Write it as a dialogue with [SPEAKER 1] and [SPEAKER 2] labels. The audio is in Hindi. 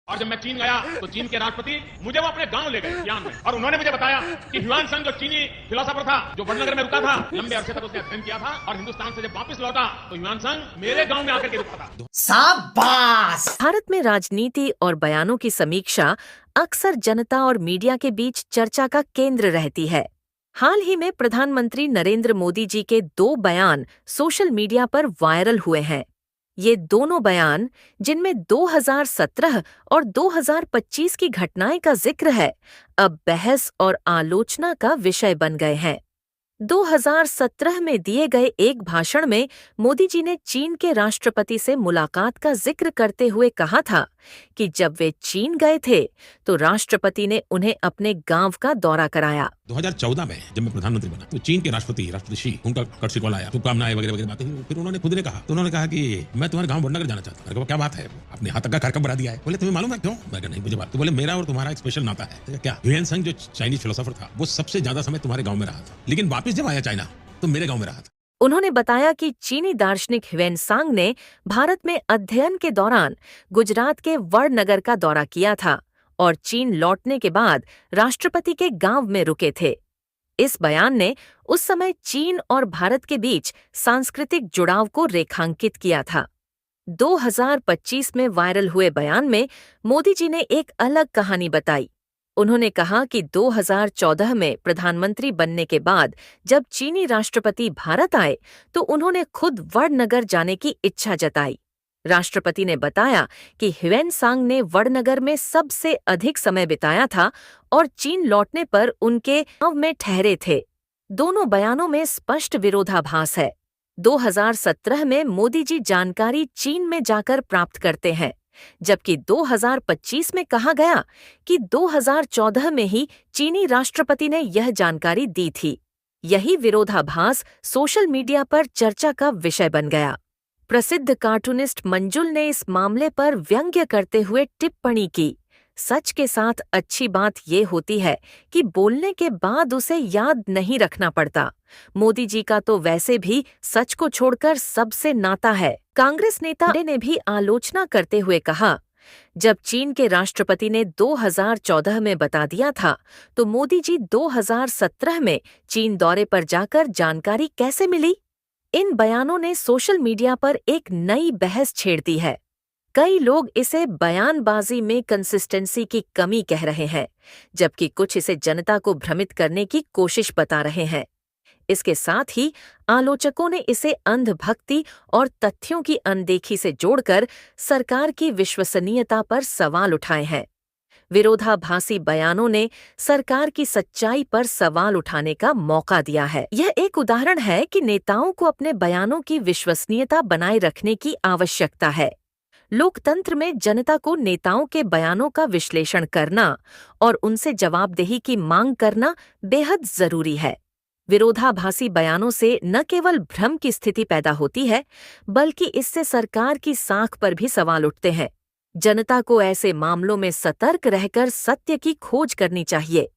[SPEAKER 1] और जब मैं चीन गया तो चीन के राष्ट्रपति मुझे वो अपने गांव ले गए सियान में, और उन्होंने मुझे बताया कि ह्यूआनसांग जो चीनी फिलोसोफर था, जो वडनगर में रुका था, लंबे अरसे तक उसने अध्ययन किया था, और हिंदुस्तान से जब वापस लौटा तो ह्यूआनसांग मेरे गांव में आकर के रुका था।
[SPEAKER 2] शाबाश! भारत में राजनीति और बयानों की समीक्षा अक्सर जनता और मीडिया के बीच चर्चा का केंद्र रहती है। हाल ही में प्रधानमंत्री नरेंद्र मोदी जी के 2 बयान सोशल मीडिया पर वायरल हुए हैं। ये दोनों बयान, जिनमें 2017 और 2025 की घटनाएं का जिक्र है, अब बहस और आलोचना का विषय बन गए हैं। 2017 में दिए गए एक भाषण में मोदी जी ने चीन के राष्ट्रपति से मुलाकात का जिक्र करते हुए कहा था कि जब वे चीन गए थे तो राष्ट्रपति ने उन्हें अपने गांव का दौरा कराया।
[SPEAKER 3] 2014 में जब मैं प्रधानमंत्री बना तो चीन के राष्ट्रपति शी, उनका कटसी कॉल आया, शुभकामनाएं वगैरह वगैरह बातें। फिर उन्होंने खुद ने कहा, तो उन्होंने कहा कि मैं तुम्हारे गांव वडनगर जाना चाहता हूँ। क्या बात है, अपने हाथ तक का कार्यक्रम बना दिया है। बोले तुम्हें मालूम है क्यों? मैं कहा नहीं मुझे बात। तो बोले मेरा और तुम्हारा एक स्पेशल नाता है। क्या? ह्यूएनसांग जो चाइनीज फिलोसोफर था, वो सबसे ज्यादा समय तुम्हारे गांव में रहा था, लेकिन वापिस जब आया चाइना तो मेरे गांव में रहा था।
[SPEAKER 2] उन्होंने बताया कि चीनी दार्शनिक ह्यूएनसांग ने भारत में अध्ययन के दौरान गुजरात के वडनगर का दौरा किया था और चीन लौटने के बाद राष्ट्रपति के गांव में रुके थे। इस बयान ने उस समय चीन और भारत के बीच सांस्कृतिक जुड़ाव को रेखांकित किया था। 2025 में वायरल हुए बयान में मोदी जी ने एक अलग कहानी बताई। उन्होंने कहा कि 2014 में प्रधानमंत्री बनने के बाद जब चीनी राष्ट्रपति भारत आए तो उन्होंने खुद वडनगर जाने की इच्छा जताई। राष्ट्रपति ने बताया कि ह्यूएनसांग ने वडनगर में सबसे अधिक समय बिताया था और चीन लौटने पर उनके गांव में ठहरे थे। दोनों बयानों में स्पष्ट विरोधाभास है। 2017 में मोदी जी जानकारी चीन में जाकर प्राप्त करते हैं, जबकि 2025 में कहा गया कि 2014 में ही चीनी राष्ट्रपति ने यह जानकारी दी थी। यही विरोधाभास सोशल मीडिया पर चर्चा का विषय बन गया। प्रसिद्ध कार्टूनिस्ट मंजुल ने इस मामले पर व्यंग्य करते हुए टिप्पणी की, सच के साथ अच्छी बात ये होती है कि बोलने के बाद उसे याद नहीं रखना पड़ता। मोदी जी का तो वैसे भी सच को छोड़कर सबसे नाता है। कांग्रेस नेता ने भी आलोचना करते हुए कहा, जब चीन के राष्ट्रपति ने 2014 में बता दिया था तो मोदी जी 2017 में चीन दौरे पर जाकर जानकारी कैसे मिली? इन बयानों ने सोशल मीडिया पर एक नई बहस छेड़ दी है। कई लोग इसे बयानबाजी में कंसिस्टेंसी की कमी कह रहे हैं, जबकि कुछ इसे जनता को भ्रमित करने की कोशिश बता रहे हैं। इसके साथ ही आलोचकों ने इसे अंधभक्ति और तथ्यों की अनदेखी से जोड़कर सरकार की विश्वसनीयता पर सवाल उठाए हैं। विरोधाभासी बयानों ने सरकार की सच्चाई पर सवाल उठाने का मौका दिया है। यह एक उदाहरण है कि नेताओं को अपने बयानों की विश्वसनीयता बनाए रखने की आवश्यकता है। लोकतंत्र में जनता को नेताओं के बयानों का विश्लेषण करना और उनसे जवाबदेही की मांग करना बेहद जरूरी है। विरोधाभासी बयानों से न केवल भ्रम की स्थिति पैदा होती है, बल्कि इससे सरकार की साख पर भी सवाल उठते हैं। जनता को ऐसे मामलों में सतर्क रहकर सत्य की खोज करनी चाहिए।